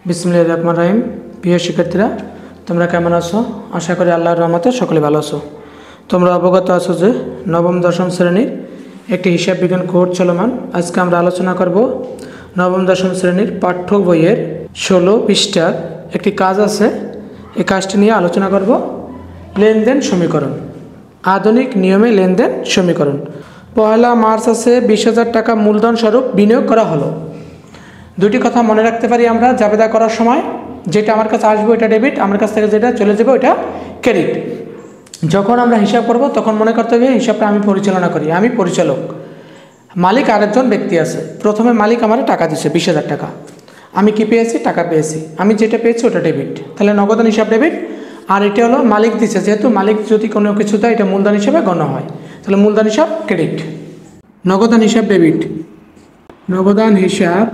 বিসমিল্লাহির রহমানির রহিম। প্রিয় শিক্ষার্থীরা, তোমরা কেমন আছো? আশা করি আল্লাহর রহমতে সকলে ভালো আছো। তোমরা অবগত আছো যে নবম দশম শ্রেণীর একটি হিসাব বিজ্ঞান কোর্স চলমান। আজকে আমরা আলোচনা করব নবম দশম শ্রেণীর পাঠ্য বইয়ের 16 পৃষ্ঠার একটি কাজ আছে। এই কাজটি নিয়ে আলোচনা করব লেনদেন সমীকরণ, আধুনিক নিয়মে লেনদেন সমীকরণ। পয়লা মার্চ আছে 20,000 টাকা মূলধন স্বরূপ বিনিয়োগ করা হলো। দুটি কথা মনে রাখতে পারি আমরা জাবেদা করার সময়, যেটা আমার কাছে আসবে ওইটা ডেবিট, আমার কাছ থেকে যেটা চলে যাবে ওইটা ক্রেডিট। যখন আমরা হিসাব করব তখন মনে করতে হবে হিসাবটা আমি পরিচালনা করি, আমি পরিচালক। মালিক আরেকজন ব্যক্তি আছে। প্রথমে মালিক আমার টাকা দিচ্ছে 20,000 টাকা, আমি কি পেয়েছি? টাকা পেয়েছি। আমি যেটা পেয়েছি ওটা ডেবিট, তাহলে নগদান হিসাব ডেবিট। আর এটা হলো মালিক দিচ্ছে, যেহেতু মালিক যদি কোনো কিছু দেয় এটা মূলধন হিসাবে গণ্য হয়, তাহলে মূলধন হিসাব ক্রেডিট। নগদান হিসাব ডেবিট, নগদান হিসাব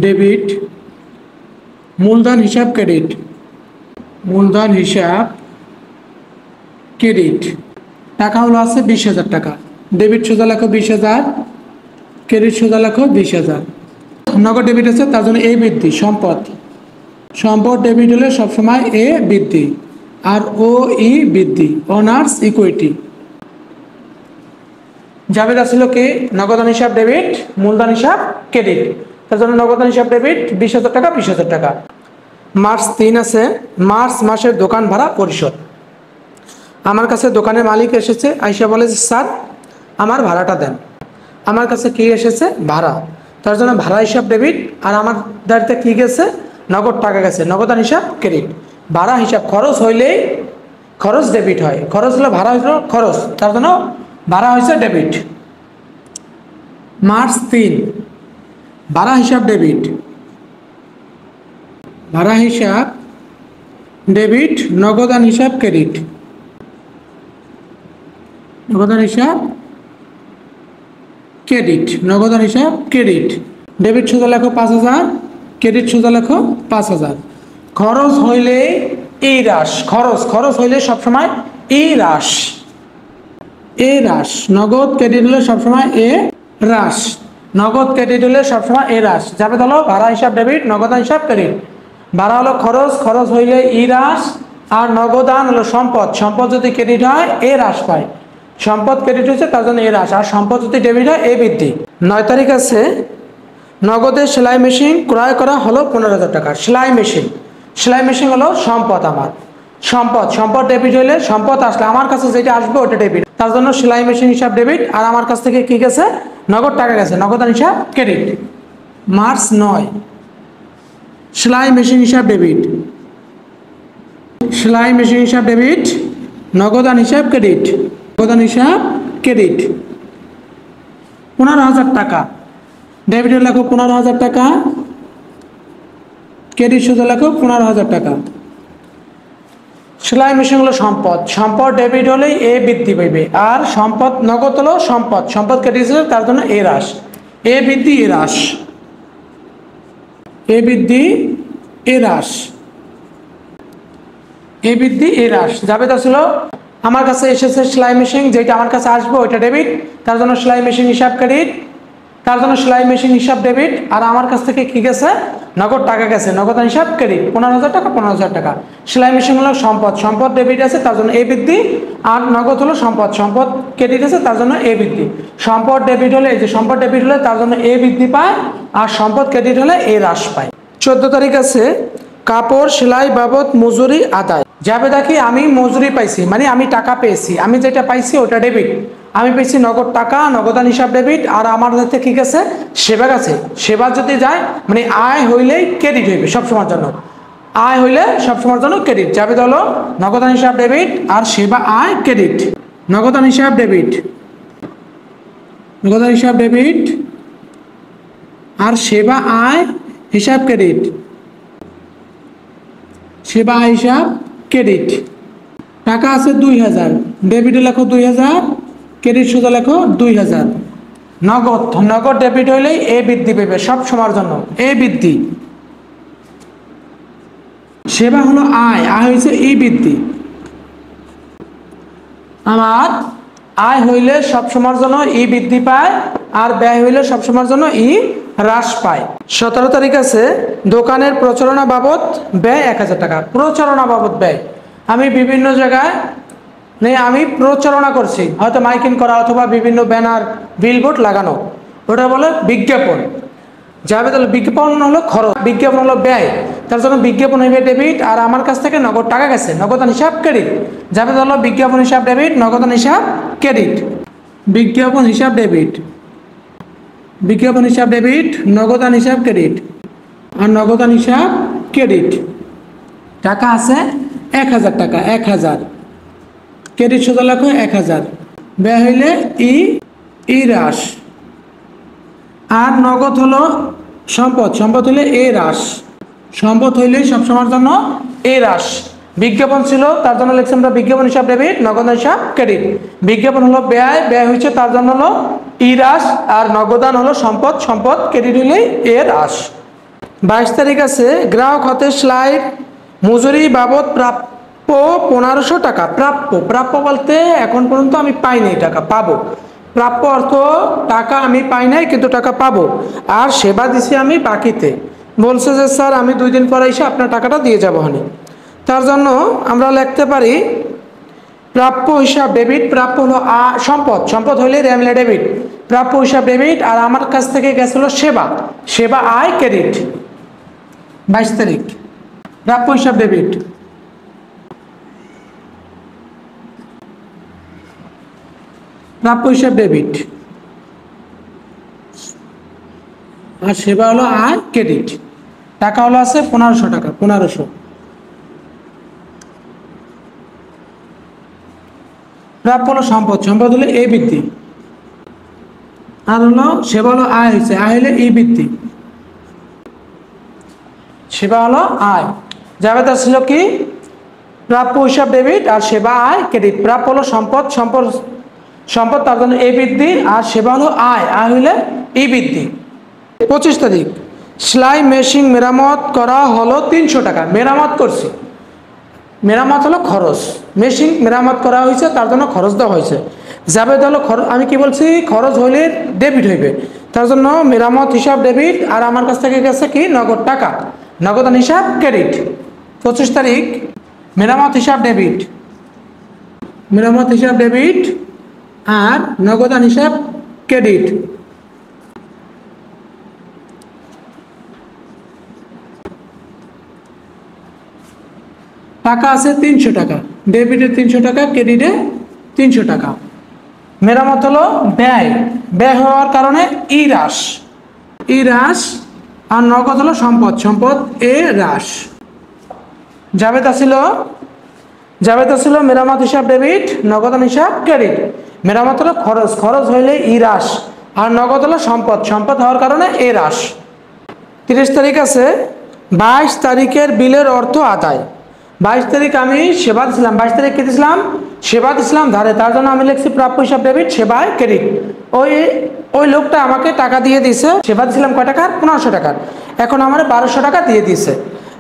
ডেবিট, মূলধন হিসাব ক্রেডিট, মূলধন হিসাব ক্রেডিট। টাকা হলো আছে 20,000 টাকা, ডেবিট সোজা লেখো 20,000, ক্রেডিট সোজা লেখো 20,000। নগদ ডেবিট আছে, তার জন্য এ বৃদ্ধি, সম্পদ। সম্পদ ডেবিট হলে সবসময় এ বৃদ্ধি আর ও ই বৃদ্ধি, অনার্স ইকুইটি। জাবেদা ছিল কি? নগদান হিসাব ডেবিট, মূলধন হিসাব ক্রেডিট। তার জন্য নগদান হিসাব ডেবিট 20,000 টাকা, 20,000 টাকা। মার্চ 3 আছে, মার্চ মাসের দোকান ভাড়া পরিশোধ। আমার কাছে দোকানের মালিক এসেছে, আইসা বলে যে স্যার আমার ভাড়াটা দেন। আমার কাছে কি এসেছে? ভাড়া। তার জন্য ভাড়া হিসাব ডেবিট, আর আমার দাঁড়িতে কি গেছে? নগদ টাকা গেছে, নগদান হিসাব ক্রেডিট। ভাড়া হিসাব খরচ হইলেই খরচ ডেবিট হয়, খরচ হলে ভাড়া হইল খরচ, তার জন্য ভাড়া হয়েছে ডেবিট। মার্চ 3 ভাড়া হিসাব ডেবিট, ভাড়া হিসাব ডেবিট, নগদান হিসাব ক্রেডিট, নগদান হিসাব ক্রেডিট, নগদান হিসাব ক্রেডিট। ডেবিট সোজা লেখো 5,000, ক্রেডিট সোজা লেখো 5,000। খরচ হইলে এই হ্রাস, খরচ খরচ হইলে সবসময় এই হ্রাস, এ হ্রাস। নগদ ক্রেডিট হলে সবসময় এ হ্রাস, নগদ ক্রেডিট হলে সবসময় এ হ্রাস। যাবে হলো ভাড়া হিসাব ডেবিট, নগদান হিসাব ক্রেডিট। ভাড়া হলো খরচ, খরচ হইলে ই হ্রাস, আর নগদান হলো সম্পদ, সম্পদ যদি ক্রেডিট হয় এ হ্রাস পায়। সম্পদ ক্রেডিট হচ্ছে তার জন্য এ হ্রাস, আর সম্পদ যদি ডেবিট হয় এ বৃদ্ধি। 9 তারিখ আছে, নগদে সেলাই মেশিন ক্রয় করা হলো 15,000 টাকা। সেলাই মেশিন, সেলাই মেশিন হলো সম্পদ আমার, সম্পদ। সম্পদ ডেবিট হইলে সম্পদ আসলে আমার কাছে যেটা আসবে ওটা ডেবিট, তার জন্য সেলাই মেশিন হিসাব ডেবিট। আর আমার কাছ থেকে কি গেছে? নগদ টাকা গেছে, নগদান হিসাব ক্রেডিট। মার্চ 9 সেলাই মেশিন হিসাব ডেবিট, সেলাই মেশিন হিসাব ডেবিট, নগদান হিসাব ক্রেডিট, নগদান হিসাব ক্রেডিট। 15,000 টাকা, ডেবিটে লেখো 15,000 টাকা, ক্রেডিট সোজা লেখো 15,000 টাকা। সেলাই মেশিন হলো সম্পদ, সম্পদ ডেবিট হলেই এ বৃদ্ধি পাইবে, আর সম্পদ নগদ হলো সম্পদ, সম্পদ ক্রেডিট হলে তার জন্য এ হ্রাস, এ বৃদ্ধি এ হ্রাস, এ বৃদ্ধি এ হ্রাস, এ বৃদ্ধি এ হ্রাস। জাবেদা ছিল আমার কাছে এসেছে সেলাই মেশিন, যেটা আমার কাছে আসবে ওইটা ডেবিট, তার জন্য সেলাই মেশিন হিসাব ক্রেডিট, তার জন্য সেলাই মেশিন হিসাব ডেবিট। আর আমার কাছ থেকে কি গেছে? নগদ টাকা গেছে, নগদান হিসাব ক্রেডিট। 15,000 টাকা, 15,000 টাকা। সেলাই মেশিন হলো সম্পদ, সম্পদ ডেবিট আছে তার জন্য এ বৃদ্ধি, আর নগদ হলো সম্পদ, সম্পদ ক্রেডিট আছে তার জন্য এ বৃদ্ধি। সম্পদ ডেবিট হলে, এই যে সম্পদ ডেবিট হলে তার জন্য এ বৃদ্ধি পায়, আর সম্পদ ক্রেডিট হলে এ হ্রাস পায়। 14 তারিখ আছে, কাপড় সেলাই বাবদ মজুরি আদায়। জাবেদা কি? আমি মজুরি পাইছি, মানে আমি টাকা পেয়েছি, আমি যেটা পাইছি ওটা ডেবিট। আমি পেয়েছি নগদ টাকা, নগদান হিসাব ডেবিট। আর আমার হাতে কি গেছে? সেবা গেছে। সেবা যদি যায় মানে আয় হইলেই ক্রেডিট হইবে সবসময়ের জন্য, আয় হইলে সবসময়ের জন্য ক্রেডিট। জাবেদা হলো নগদান হিসাব ডেবিট, আর সেবা আয় ক্রেডিট। নগদান হিসাব ডেবিট, নগদান হিসাব ডেবিট, আর সেবা আয় হিসাব ক্রেডিট, সেবা আয় হিসাব ক্রেডিট। টাকা আছে 2,000, ডেবিটে লেখো 2,000, ক্রেডিট সোজা লেখো 2,000। নগদ, নগদ ডেবিট হইলেই এ বৃদ্ধি পাবে সব সময়ের জন্য, এ বৃদ্ধি। সেবা হলো আয়, আয় হয়েছে ই বৃদ্ধি। আমার আয় হইলে সবসময়ের জন্য ই বৃদ্ধি পায়, আর ব্যয় হইলে সবসময়ের জন্য ই হ্রাস পায়। 17 তারিখ আছে দোকানের প্রচারণা বাবদ ব্যয় 1000 টাকা। প্রচারণা বাবদ ব্যয়, আমি বিভিন্ন জায়গায় আমি প্রচারণা করছি, হয়তো মাইকিং করা অথবা বিভিন্ন ব্যানার বিলবোর্ড লাগানো, ওটা বলে বিজ্ঞাপন। যাবে তাহলে বিজ্ঞাপন হলো খরচ, বিজ্ঞাপন হলো ব্যয়, তার জন্য বিজ্ঞাপন হইবে ডেবিট, আর আমার কাছ থেকে নগদ টাকা গেছে, নগদান হিসাব ক্রেডিট। যাবে তাহলে বিজ্ঞাপন হিসাব ডেবিট, নগদান হিসাব ক্রেডিট। বিজ্ঞাপন হিসাব ডেবিট, বিজ্ঞাপন হিসাব ডেবিট, নগদান হিসাব ক্রেডিট, আর নগদান হিসাব ক্রেডিট। টাকা আছে 1000 টাকা, 1000 ক্রেডিট সোজা লেখো 1000, ব্যয় হইলে ই হ্রাস, আর নগদ হলো সম্পদ, সম্পদ হইলে এ হ্রাস, সম্পদ হইলে সবসময়ের জন্য এ হ্রাস। বিজ্ঞাপন ছিল তার জন্য লিখছি আমরা বিজ্ঞাপন হিসাব ডেবিট, নগদ হিসাব ক্রেডিট। বিজ্ঞাপন হলো ব্যয়, ব্যয় হয়েছে তার জন্য হলো ই হ্রাস, আর নগদান হলো সম্পদ, সম্পদ ক্রেডিট হইলে এ হ্রাস। 22 তারিখ আছে গ্রাহক হতে স্লাইড মজুরি বাবদ প্রাপ্য 1500 টাকা। প্রাপ্য, প্রাপ্য বলতে এখন পর্যন্ত আমি পাইনি, টাকা পাবো। প্রাপ্য অর্থ টাকা আমি পাই নাই কিন্তু টাকা পাবো, আর সেবা দিছি আমি বাকিতে। বলছে যে স্যার আমি 2 দিন পরে এসে আপনার টাকাটা দিয়ে যাবো হানি। তার জন্য আমরা লিখতে পারি প্রাপ্য হিসাব ডেবিট, প্রাপ্য হলো সম্পদ, সম্পদ হইলে রেমলে ডেবিট, প্রাপ্য হিসাব ডেবিট, আর আমার কাছ থেকে গেছে হলো সেবা, সেবা আয় ক্রেডিট। 22 তারিখ প্রাপ্য হিসাব ডেবিট, প্রাপ্য হিসাব ডেবিট, আর সেবা হলো আয় ক্রেডিট। টাকা হলো আছে 1500 টাকা, 1500। প্রাপ্য হলো সম্পদ, সম্পদ হলো এ বৃদ্ধি, আর হলো সেবা হলো আয় হয়েছে, আয় হলে ই বৃদ্ধি, সেবা হলো আয়। যাবে তার ছিল কি প্রাপ্য হিসাব ডেবিট, আর সেবা আয় ক্রেডিট। প্রাপ্য হলো সম্পদ, সম্পদ সম্পদ তার জন্য এ বৃদ্ধি, আর সেবা হলো আয়, আয় হইলে ই বৃদ্ধি। 25 তারিখ সেলাই মেশিন মেরামত করা হলো 300 টাকা। মেরামত করছি, মেরামত হলো খরচ, মেশিন মেরামত করা হয়েছে তার জন্য খরচ দেওয়া হয়েছে। যাবে হলো খরচ, আমি কি বলছি খরচ হইলে ডেবিট হইবে, তার জন্য মেরামত হিসাব ডেবিট, আর আমার কাছ থেকে গেছে কি নগদ টাকা, নগদান হিসাব ক্রেডিট। 25 তারিখ মেরামত হিসাব ডেবিট, মেরামত হিসাব ডেবিট, আর নগদান হিসাব ক্রেডিট। টাকা আছে 300 টাকা, ডেবিটে 300 টাকা, ক্রেডিটে 300 টাকা। মেরামত হলো ব্যয়, ব্যয় হওয়ার কারণে ই হ্রাস, ই হ্রাস, আর নগদ হলো সম্পদ, সম্পদ এ হ্রাস। জাবেদা ছিল মেরামত হিসাব ডেবিট, নগদান হিসাব ক্রেডিট। মেরামত হলো খরচ, খরচ হইলে ই হ্রাস, আর নগদ হলো সম্পদ, সম্পদ হওয়ার কারণে এ হ্রাস। 30 তারিখ আছে 22 তারিখের বিলের অর্থ আদায়। 22 তারিখ আমি সেবা দিছিলাম, 22 তারিখ কি দিছিলাম সেবা দিছিলাম ধারে, তার জন্য আমি লিখছি প্রাপ্য হিসাব ডেবিট, সেবায় ক্রেডিট। ওই লোকটা আমাকে টাকা দিয়ে দিছে, সেবা দিছিলাম কয় টাকার 1500 টাকার, এখন আমার 1200 টাকা দিয়ে দিছে।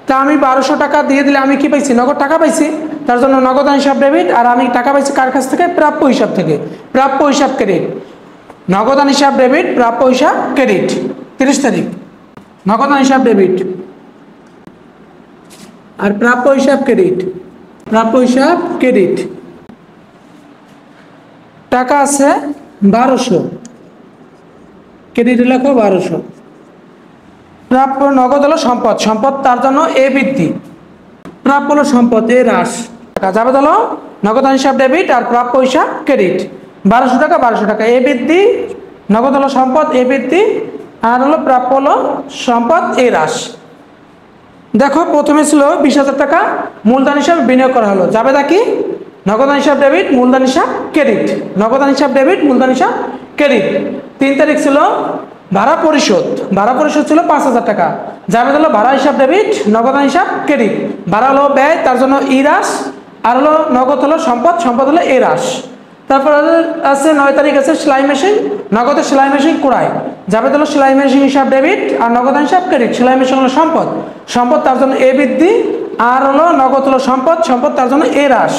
তা আমি 1200 টাকা দিয়ে দিলে আমি কি পাইছি নগদ টাকা পাইছি, তার জন্য নগদান হিসাব ডেবিট, আর আমি টাকা পাইছি কার কাছ থেকে প্রাপ্য হিসাব থেকে, প্রাপ্য হিসাব ক্রেডিট। নগদান হিসাব ডেবিট, প্রাপ্য হিসাব ক্রেডিট। 30 তারিখ নগদান হিসাব ডেবিট, আর প্রাপ্য হিসাব ক্রেডিট, প্রাপ্য হিসাব ক্রেডিট। টাকা আছে 1200, ক্রেডিট লেখো 1200। প্রাপ্য নগদ হলো সম্পদ, সম্পদ তার জন্য এ বৃদ্ধি, প্রাপ্য হলো সম্পদ এ হ্রাস। টাকা যাবে হলো নগদান হিসাব ডেবিট, আর প্রাপ্য হিসাব ক্রেডিট। 1200 টাকা 1200 টাকা, এ বৃদ্ধি, নগদ হলো সম্পদ এ বৃদ্ধি, আর হলো প্রাপ্য হলো সম্পদ এ হ্রাস। দেখো প্রথমে ছিল 20,000 টাকা মূলধন হিসাবে বিনিয়োগ করা হলো, যাবে কি নগদান হিসাব ডেবিট, মূলধন হিসাব ক্রেডিট, নগদান হিসাব ডেবিট, মূলধন হিসাব ক্রেডিট। 3 তারিখ ছিল ভাড়া পরিশোধ, ভাড়া পরিশোধ ছিল 5000 টাকা, যাবে হলো ভাড়া হিসাব ডেবিট, নগদান হিসাব ক্রেডিট। ভাড়া হলো ব্যয়, তার জন্য ই হ্রাস, আর হলো নগদ হলো সম্পদ, সম্পদ হলো এ হ্রাস। তারপর আছে 9 তারিখ আছে সেলাই মেশিন, নগদের সেলাই মেশিন ক্রয়, যাবে হলো সেলাই মেশিন হিসাব ডেবিট, আর নগদান হিসাব ক্রেডিট। সেলাই মেশিন হলো সম্পদ, সম্পদ তার জন্য এ বৃদ্ধি, আর হলো নগদ হলো সম্পদ, সম্পদ তার জন্য এ হ্রাস।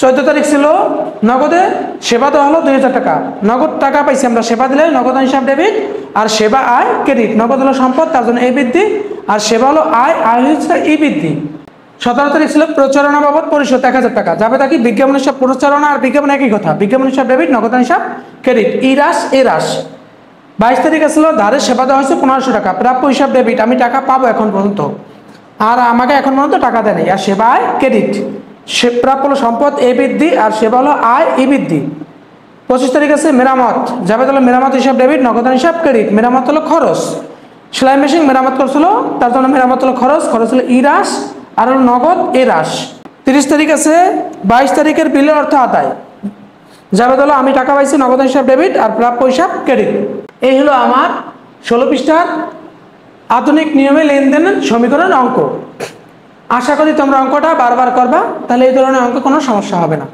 14 তারিখ ছিল নগদে সেবা দেওয়া হলো 2000 টাকা, নগদ টাকা পাইছি আমরা, সেবা দিলে নগদ হিসাব ডেবিট, আর সেবা আয় ক্রেডিট। নগদ হলো সম্পদ, তার জন্য এই বৃদ্ধি, আর সেবা হলো আয়, আয় হচ্ছে এই বৃদ্ধি। 17 তারিখ ছিল প্রচারণা বাবদ পরিশোধ 1000 টাকা, যাবে তাকে বিজ্ঞাপন হিসাব প্রচারণা আর বিজ্ঞাপন একই কথা, বিজ্ঞাপন হিসাব ডেবিট, নগদ হিসাব ক্রেডিট, ই রাশ এ রাশ। 22 তারিখ ছিল ধারের সেবা দেওয়া হয়েছে 1500 টাকা, প্রাপ্য হিসাব ডেবিট, আমি টাকা পাবো এখন পর্যন্ত, আর আমাকে এখন পর্যন্ত টাকা দেয় নাই, আর সেবা আয় ক্রেডিট। সে প্রাপ্য হলো সম্পদ এ বৃদ্ধি, আর সেবা হলো আয় ই বৃদ্ধি। 25 তারিখ আছে মেরামত, যাবে তাহলে মেরামত হিসাব ডেবিট, নগদ হিসাব ক্রেডিট। মেরামত হলো খরচ, সেলাই মেশিন মেরামত করছিল, তার জন্য মেরামত হলো খরচ, খরচ হলো ই রাশ, আর হলো নগদ এ রাশ। 30 তারিখ আছে 22 তারিখের বিলের অর্থ আদায়, যাবে তাহলে আমি টাকা পাইছি, নগদ হিসাব ডেবিট, আর প্রাপ্য হিসাব ক্রেডিট। এই হলো আমার 16 পৃষ্ঠার আধুনিক নিয়মে লেনদেনের সমীকরণ অঙ্ক। আশা করি তোমরা অঙ্কটা বারবার করবা, তাহলে এই ধরনের অঙ্ক কোনো সমস্যা হবে না।